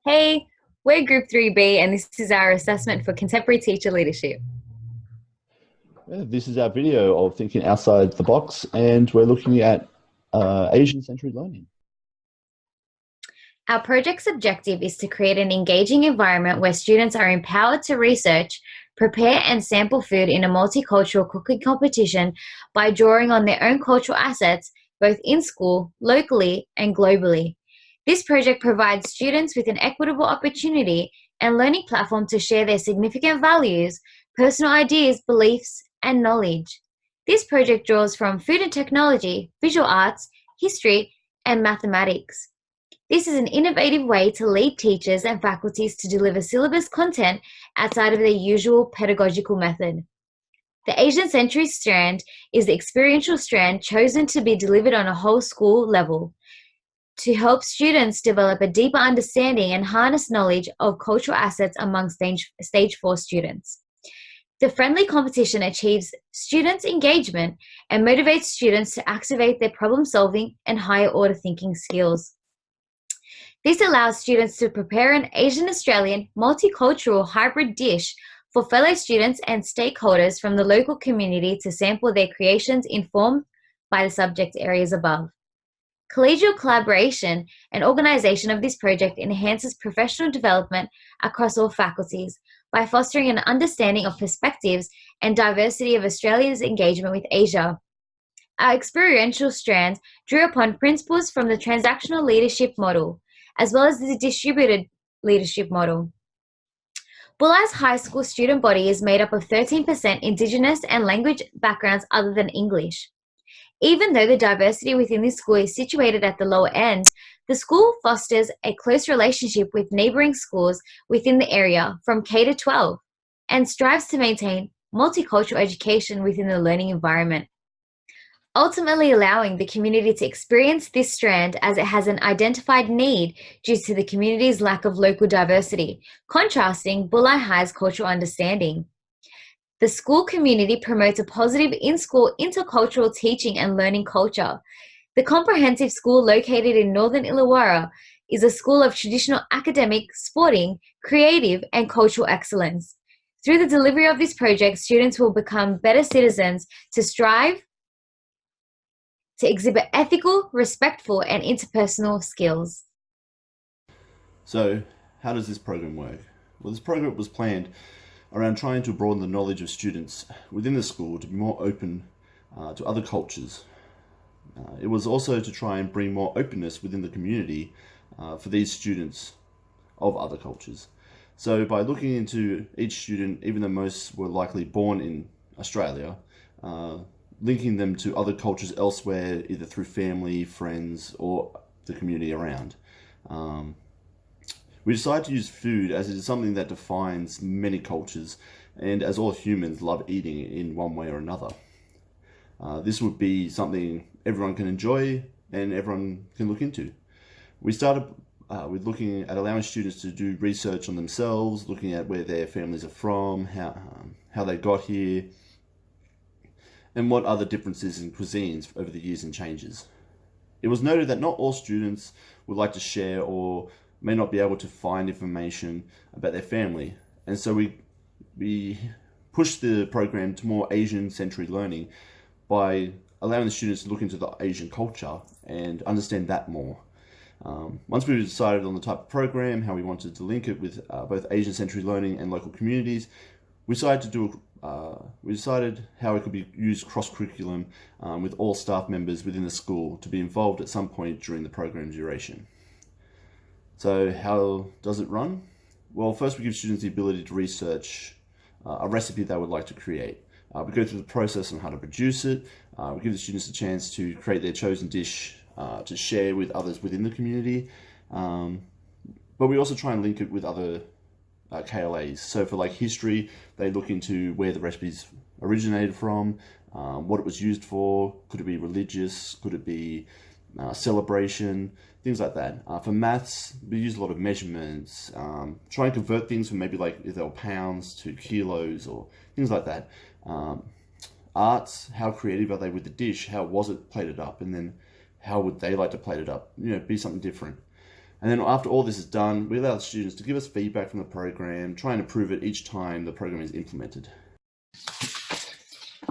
Hey, we're Group 3B, and this is our assessment for contemporary teacher leadership. Yeah, this is our video of thinking outside the box, and we're looking at Asian-centered learning. Our project's objective is to create an engaging environment where students are empowered to research, prepare, and sample food in a multicultural cooking competition by drawing on their own cultural assets, both in school, locally, and globally. This project provides students with an equitable opportunity and learning platform to share their significant values, personal ideas, beliefs, and knowledge. This project draws from food and technology, visual arts, history, and mathematics. This is an innovative way to lead teachers and faculties to deliver syllabus content outside of their usual pedagogical method. The Asian Century strand is the experiential strand chosen to be delivered on a whole school level to help students develop a deeper understanding and harness knowledge of cultural assets among stage 4 students. The friendly competition achieves students' engagement and motivates students to activate their problem-solving and higher-order thinking skills. This allows students to prepare an Asian-Australian multicultural hybrid dish for fellow students and stakeholders from the local community to sample their creations informed by the subject areas above. Collegial collaboration and organization of this project enhances professional development across all faculties by fostering an understanding of perspectives and diversity of Australia's engagement with Asia. Our experiential strand drew upon principles from the transactional leadership model, as well as the distributed leadership model. Bulai's high school student body is made up of 13% Indigenous and language backgrounds other than English. Even though the diversity within this school is situated at the lower end, the school fosters a close relationship with neighbouring schools within the area from K to 12 and strives to maintain multicultural education within the learning environment, ultimately allowing the community to experience this strand as it has an identified need due to the community's lack of local diversity, contrasting Bulai High's cultural understanding. The school community promotes a positive in-school intercultural teaching and learning culture. The comprehensive school located in Northern Illawarra is a school of traditional academic, sporting, creative, and cultural excellence. Through the delivery of this project, students will become better citizens to strive to exhibit ethical, respectful, and interpersonal skills. So, how does this program work? Well, this program was planned around trying to broaden the knowledge of students within the school to be more open to other cultures. It was also to try and bring more openness within the community for these students of other cultures. So by looking into each student, even though most were likely born in Australia, linking them to other cultures elsewhere, either through family, friends, or the community around. We decided to use food as it is something that defines many cultures, and as all humans love eating in one way or another. This would be something everyone can enjoy and everyone can look into. We started with looking at allowing students to do research on themselves, looking at where their families are from, how they got here, and what other differences in cuisines over the years and changes. It was noted that not all students would like to share or may not be able to find information about their family, and so we pushed the program to more Asian-centered learning by allowing the students to look into the Asian culture and understand that more. Once we decided on the type of program, how we wanted to link it with both Asian-centered learning and local communities, we decided how it could be used cross-curriculum with all staff members within the school to be involved at some point during the program duration. So how does it run? Well, first we give students the ability to research a recipe they would like to create. We go through the process on how to produce it. We give the students a chance to create their chosen dish to share with others within the community. But we also try and link it with other KLAs. So for like history, they look into where the recipes originated from, what it was used for. Could it be religious? Could it be celebration? Things like that. For maths, we use a lot of measurements, try and convert things from maybe like if they were pounds to kilos or things like that. Arts, how creative are they with the dish? How was it plated up? And then how would they like to plate it up? You know, be something different. And then after all this is done, we allow the students to give us feedback from the program, try and improve it each time the program is implemented.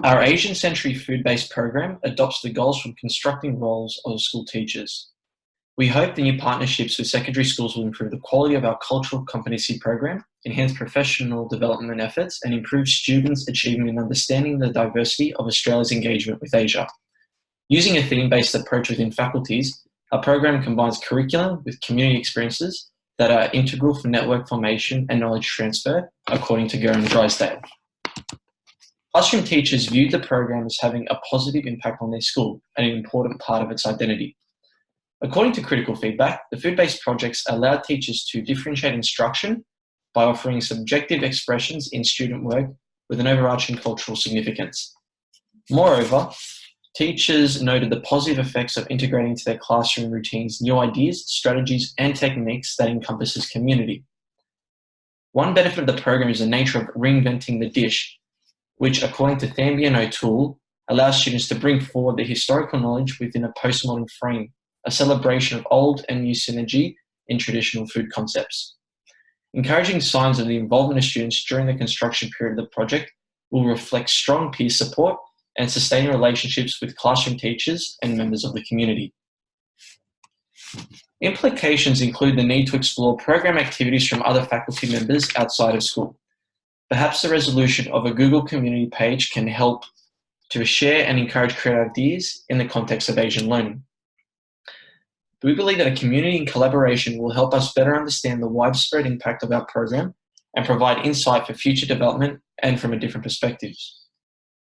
Our Asian Century food-based program adopts the goals from constructing roles of school teachers. We hope the new partnerships with secondary schools will improve the quality of our cultural competency program, enhance professional development efforts, and improve students' achievement in understanding the diversity of Australia's engagement with Asia. Using a theme-based approach within faculties, our program combines curriculum with community experiences that are integral for network formation and knowledge transfer, according to Gurren Drysdale. Classroom teachers viewed the program as having a positive impact on their school and an important part of its identity. According to critical feedback, the food-based projects allowed teachers to differentiate instruction by offering subjective expressions in student work with an overarching cultural significance. Moreover, teachers noted the positive effects of integrating into their classroom routines new ideas, strategies, and techniques that encompasses community. One benefit of the program is the nature of reinventing the dish, which, according to Thamby and O'Toole, allows students to bring forward the historical knowledge within a postmodern frame, a celebration of old and new synergy in traditional food concepts. Encouraging signs of the involvement of students during the construction period of the project will reflect strong peer support and sustaining relationships with classroom teachers and members of the community. Implications include the need to explore program activities from other faculty members outside of school. Perhaps the resolution of a Google community page can help to share and encourage creative ideas in the context of Asian learning. We believe that a community and collaboration will help us better understand the widespread impact of our program and provide insight for future development and from a different perspectives.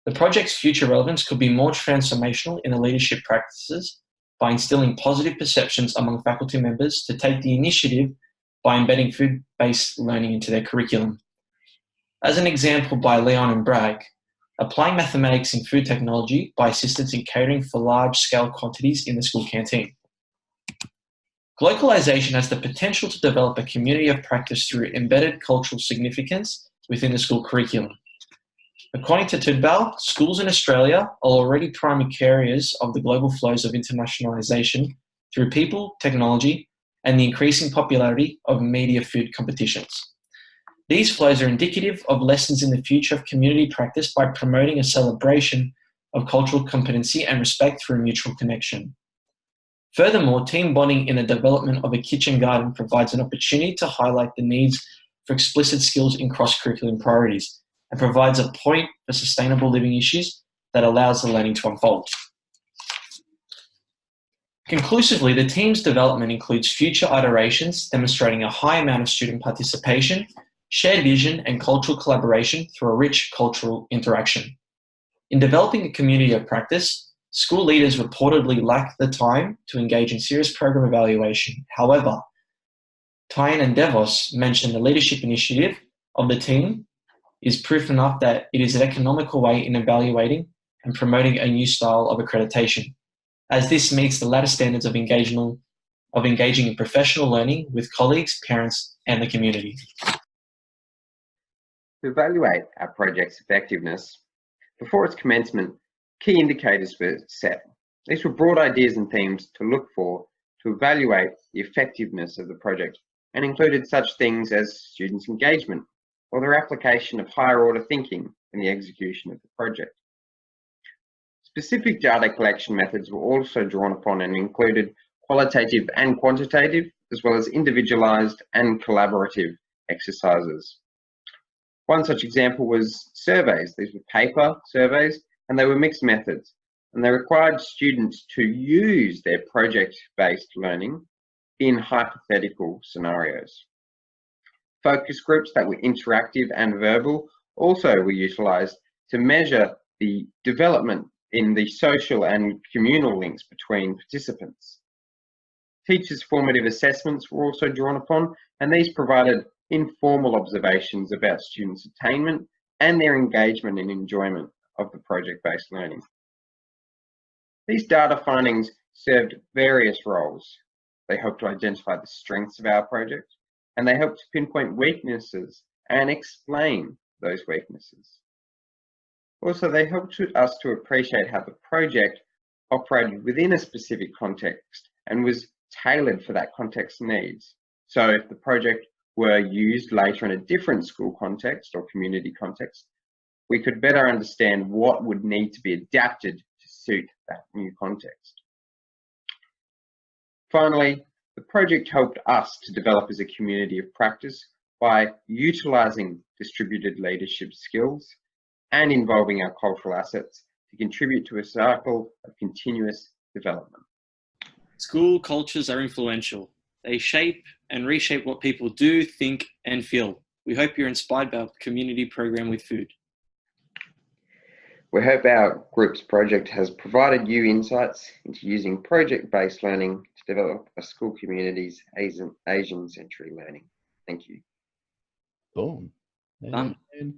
The project's future relevance could be more transformational in the leadership practices by instilling positive perceptions among faculty members to take the initiative by embedding food-based learning into their curriculum. As an example by Leon and Bragg, applying mathematics in food technology by assistance in catering for large-scale quantities in the school canteen. Globalization has the potential to develop a community of practice through embedded cultural significance within the school curriculum. According to Tidball, schools in Australia are already primary carriers of the global flows of internationalization through people, technology, and the increasing popularity of media food competitions. These flows are indicative of lessons in the future of community practice by promoting a celebration of cultural competency and respect through mutual connection. Furthermore, team bonding in the development of a kitchen garden provides an opportunity to highlight the needs for explicit skills in cross-curriculum priorities, and provides a point for sustainable living issues that allows the learning to unfold. Conclusively, the team's development includes future iterations demonstrating a high amount of student participation, shared vision, and cultural collaboration through a rich cultural interaction. In developing a community of practice, school leaders reportedly lack the time to engage in serious program evaluation. However, Tyan and Devos mentioned the leadership initiative of the team is proof enough that it is an economical way in evaluating and promoting a new style of accreditation, as this meets the latter standards of engaging in professional learning with colleagues, parents, and the community. To evaluate our project's effectiveness, before its commencement, key indicators were set. These were broad ideas and themes to look for to evaluate the effectiveness of the project and included such things as students' engagement, or their application of higher order thinking in the execution of the project. Specific data collection methods were also drawn upon and included qualitative and quantitative, as well as individualized and collaborative exercises. One such example was surveys. These were paper surveys, and they were mixed methods, and they required students to use their project-based learning in hypothetical scenarios. Focus groups that were interactive and verbal also were utilised to measure the development in the social and communal links between participants. Teachers' formative assessments were also drawn upon, and these provided informal observations about students' attainment and their engagement and enjoyment of the project-based learning. These data findings served various roles. They helped to identify the strengths of our project, and they help to pinpoint weaknesses and explain those weaknesses. Also, they help us to appreciate how the project operated within a specific context and was tailored for that context needs. So if the project were used later in a different school context or community context, we could better understand what would need to be adapted to suit that new context. Finally, the project helped us to develop as a community of practice by utilising distributed leadership skills and involving our cultural assets to contribute to a cycle of continuous development. School cultures are influential. They shape and reshape what people do, think, and feel. We hope you're inspired by our community program with food. We hope our group's project has provided you insights into using project-based learning to develop a school community's Asian-century learning. Thank you. Boom. Done. And